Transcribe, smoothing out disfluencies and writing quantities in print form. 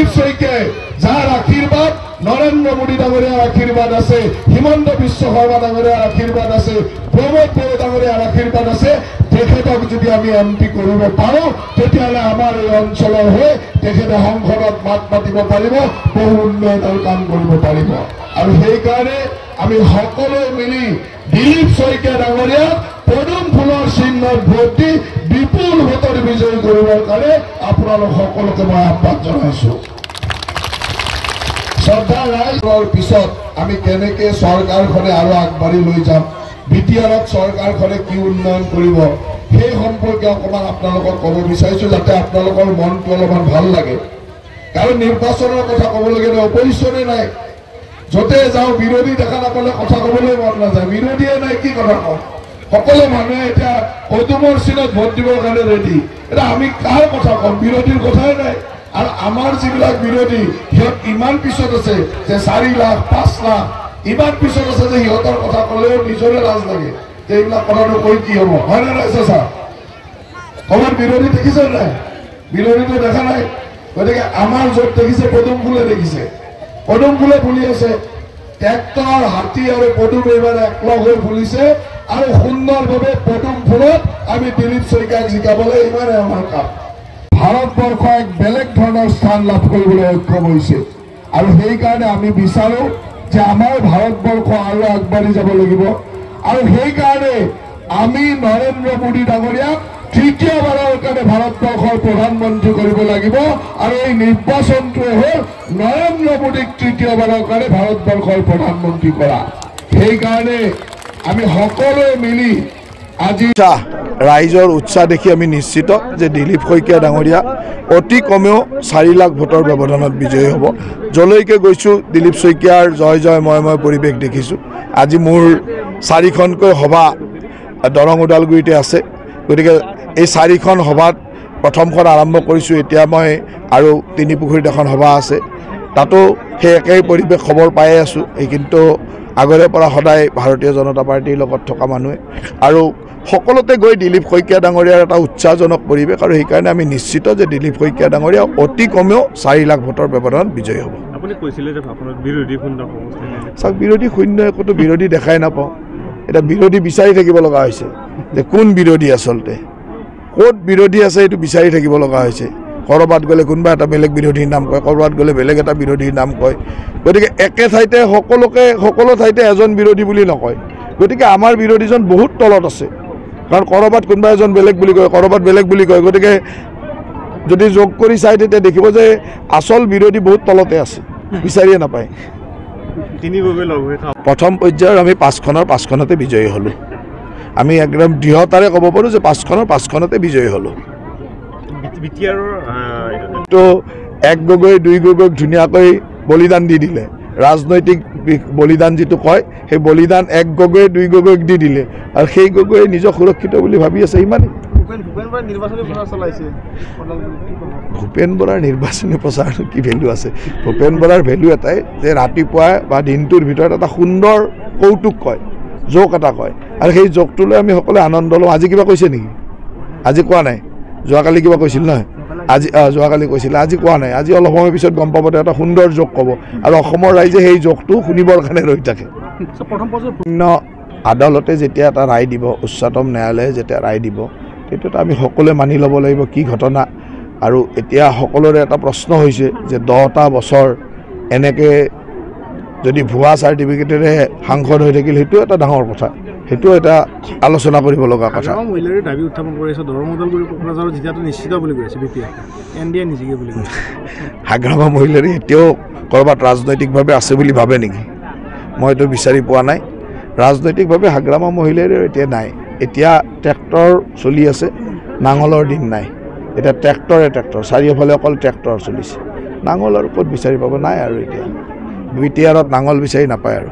দিলীপ শইকীয়াই যাৰ আশীৰ্বাদ নৰেন্দ্ৰ মোদী ডাঙৰীয়াৰ আশীৰ্বাদ আছে, হিমন্ত বিশ্ব শৰ্মা ডাঙৰীয়াৰ আশীৰ্বাদ আছে, প্ৰমোদ বড়ো ডাঙৰীয়াৰ আশীৰ্বাদ আছে, তেখেতক যদি আমি এমপি কৰিব পাৰোঁ তেতিয়াহ'লে আমাৰ এই অঞ্চলৰ হৈ তেখেতে সংসদত মাত মাতিব পাৰিব, বহু উন্নয়নৰ কাম কৰিব পাৰিব। আৰু সেইকাৰণে আমি সকলোৱে মিলি দিলীপ শইকীয়া ডাঙৰীয়াক পদুম ফুলৰ চিহ্নত ভোট দি বিপুল ভোটৰ বিজয়ী কৰিবৰ কাৰণে আপোনালোক সকলোকে মই আহ্বান জনাইছোঁ। শ্ৰদ্ধা ৰাইজৰ পিছত আমি কেনেকে চৰকাৰখনে আৰু আগবাঢ়ি লৈ যাম, বিটিআৰত চৰকাৰখনে কি উন্নয়ন কৰিব সেই সম্পৰ্কে অকণমান আপোনালোকক ক'ব বিচাৰিছোঁ, যাতে আপোনালোকৰ মনটো অলপমান ভাল লাগে। কাৰণ নিৰ্বাচনৰ কথা ক'বলগীয়া নাই, অপজিশ্যনে নাই, য'তে যাওঁ বিৰোধী দেখা নাপালে কথা ক'বলৈ মন নাযায়, বিৰোধীয়ে নাই কি কথা কওঁ। সকলো মানুহে এতিয়া পদুমৰ চিনত ভোট দিবৰ কাৰণে ৰেডি। এতিয়া আমি কাৰ কথা ক'ম, বিৰোধীৰ কথাই নাই। আৰু আমাৰ যিবিলাক বিৰোধী সিহঁত ইমান পিছত আছে যে 4 লাখ 5 লাখ ইমান পিছত আছে যে সিহঁতৰ কথা ক'লেও নিজৰে লাজ লাগে যে এইবিলাক কথাটো কৈ কি হ'ব, হয় নে নাই চাচা? ক'ৰবাত বিৰোধী দেখিছে নাই? বিৰোধীটো দেখা নাই। গতিকে আমাৰ য'ত দেখিছে পদুম ফুলে দেখিছে, পদুম ফুলে ফুলি আছে। ট্ৰেক্টৰ, হাতী আৰু পদুম এইবাৰ একলগ হৈ ফুলিছে আৰু সুন্দৰভাৱে পদুম ফুলত আমি দিলীপ শইকীয়াক জিকাবলৈ ইমানে আমাৰ কাম। ভাৰতবৰ্ষ এক বেলেগ ধৰণৰ স্থান লাভ কৰিবলৈ সক্ষম হৈছে আৰু সেইকাৰণে আমি বিচাৰোঁ যে আমাৰ ভাৰতবৰ্ষ আৰু আগবাঢ়ি যাব লাগিব। আৰু সেইকাৰণে আমি নৰেন্দ্ৰ মোদী ডাঙৰীয়াক তৃতীয়বাৰৰ কাৰণে ভাৰতবৰ্ষৰ প্ৰধানমন্ত্ৰী কৰিব লাগিব। আৰু এই নিৰ্বাচনটোৱে হ'ল নৰেন্দ্ৰ মোদীক তৃতীয়বাৰৰ কাৰণে ভাৰতবৰ্ষৰ প্ৰধানমন্ত্ৰী কৰা। সেইকাৰণে আমি সকলোৱে মিলি আজি ৰাইজৰ উৎসাহ দেখি আমি নিশ্চিত যে দিলীপ শইকীয়া ডাঙৰীয়া অতি কমেও 4 লাখ ভোটৰ ব্যৱধানত বিজয়ী হ'ব। যলৈকে গৈছোঁ দিলীপ শইকীয়াৰ জয় জয় ময় পৰিৱেশ দেখিছোঁ। আজি মোৰ 4খনকৈ সভা দৰং ওদালগুৰিতে আছে। গতিকে এই 4খন সভাত প্ৰথমখন আৰম্ভ কৰিছোঁ, এতিয়া মই আৰু তিনিপুখুৰীত এখন সভা আছে, তাতো সেই একেই পৰিৱেশ খবৰ পায়ে আছোঁ। এই কিন্তু আগৰে পৰা সদায় ভাৰতীয় জনতা পাৰ্টীৰ লগত থকা মানুহে আৰু সকলোতে গৈ দিলীপ শইকীয়া ডাঙৰীয়াৰ এটা উৎসাহজনক পৰিৱেশ। আৰু সেইকাৰণে আমি নিশ্চিত যে দিলীপ শইকীয়া ডাঙৰীয়া অতি কমেও 4 লাখ ভোটৰ ব্যৱধানত বিজয়ী হ'ব। আপুনি কৈছিলে যে বিৰোধী শূন্য চাওক, বিৰোধী শূন্য একোতো বিৰোধী দেখাই নাপাওঁ। এতিয়া বিৰোধী বিচাৰি থাকিব লগা হৈছে যে কোন বিৰোধী আচলতে, ক'ত বিৰোধী আছে এইটো বিচাৰি থাকিব লগা হৈছে। ক'ৰবাত গ'লে কোনোবা এটা বেলেগ বিৰোধীৰ নাম কয়, ক'ৰবাত গ'লে বেলেগ এটা বিৰোধীৰ নাম কয়। গতিকে একে ঠাইতে সকলো ঠাইতে এজন বিৰোধী বুলি নকয়। গতিকে আমাৰ বিৰোধীজন বহুত তলত আছে, কাৰণ ক'ৰবাত কোনোবা এজন বেলেগ বুলি কয়, ক'ৰবাত বেলেগ বুলি কয়। গতিকে যদি যোগ কৰি চাই তেতিয়া দেখিব যে আচল বিৰোধী বহুত তলতে আছে, বিচাৰিয়ে নাপায়। প্ৰথম পৰ্যায়ৰ আমি 5খনতে বিজয়ী হ'লোঁ। আমি একদম দৃঢ়তাৰে ক'ব পাৰোঁ যে 5খনতে বিজয়ী হ'লোঁ। তো 1 গগৈ 2 গগৈক ধুনীয়াকৈ বলিদান দি দিলে। ৰাজনৈতিক বলিদান যিটো কয়, সেই বলিদান 1 গগৈ 2 গগৈক দি দিলে আৰু সেই গগৈয়ে নিজক সুৰক্ষিত বুলি ভাবি আছে। ইমানেই। ভূপেন বৰাৰ নিৰ্বাচনী প্ৰচাৰটো কি ভেলু আছে? ভূপেন বৰাৰ ভেলু এটাই যে ৰাতিপুৱা বা দিনটোৰ ভিতৰত এটা সুন্দৰ কৌতুক কয়, জোক এটা কয়, আৰু সেই জোকটো লৈ আমি সকলোৱে আনন্দ লওঁ। আজি কিবা কৈছে নেকি? আজি কোৱা নাই। যোৱাকালি কিবা কৈছিল নহয়, আজি যোৱাকালি কৈছিলে, আজি কোৱা নাই। আজি অলপ সময় পিছত গম পাব, এটা সুন্দৰ জোক ক'ব আৰু অসমৰ ৰাইজে সেই জোকটো শুনিবৰ কাৰণে ৰৈ থাকে। আদালতে যেতিয়া এটা ৰায় দিব, উচ্চতম ন্যায়ালয়ে যেতিয়া ৰায় দিব, তেতিয়াতো আমি সকলোৱে মানি ল'ব লাগিব কি ঘটনা। আৰু এতিয়া সকলোৰে এটা প্ৰশ্ন হৈছে যে 10টা বছৰ এনেকৈ যদি ভুৱা চাৰ্টিফিকেটেৰে সাংসদ হৈ থাকিল, সেইটো এটা ডাঙৰ কথা, সেইটো এটা আলোচনা কৰিব লগা কথা। মহিলাৰ দাবী উত্থাপন কৰি আছে, দৰং ওদালগুৰি কোকৰাঝাৰৰ জিকাটো নিশ্চিত বুলি কৈছে এনডিএ নিজিকে বুলি কৈছে। হাগ্ৰামা মহিলাৰী এতিয়াও ক'ৰবাত ৰাজনৈতিকভাৱে আছে বুলি ভাবে নেকি? মইতো বিচাৰি পোৱা নাই। ৰাজনৈতিকভাৱে হাগ্ৰামা মহিলাৰী এতিয়া নাই। এতিয়া ট্ৰেক্টৰ চলি আছে, নাঙলৰ দিন নাই। এতিয়া ট্ৰেক্টৰ চাৰিওফালে অকল ট্ৰেক্টৰ চলিছে। নাঙল আৰু ক'ত বিচাৰি পাব? নাই আৰু এতিয়া বিটিআৰত নাঙল বিচাৰি নাপায় আৰু।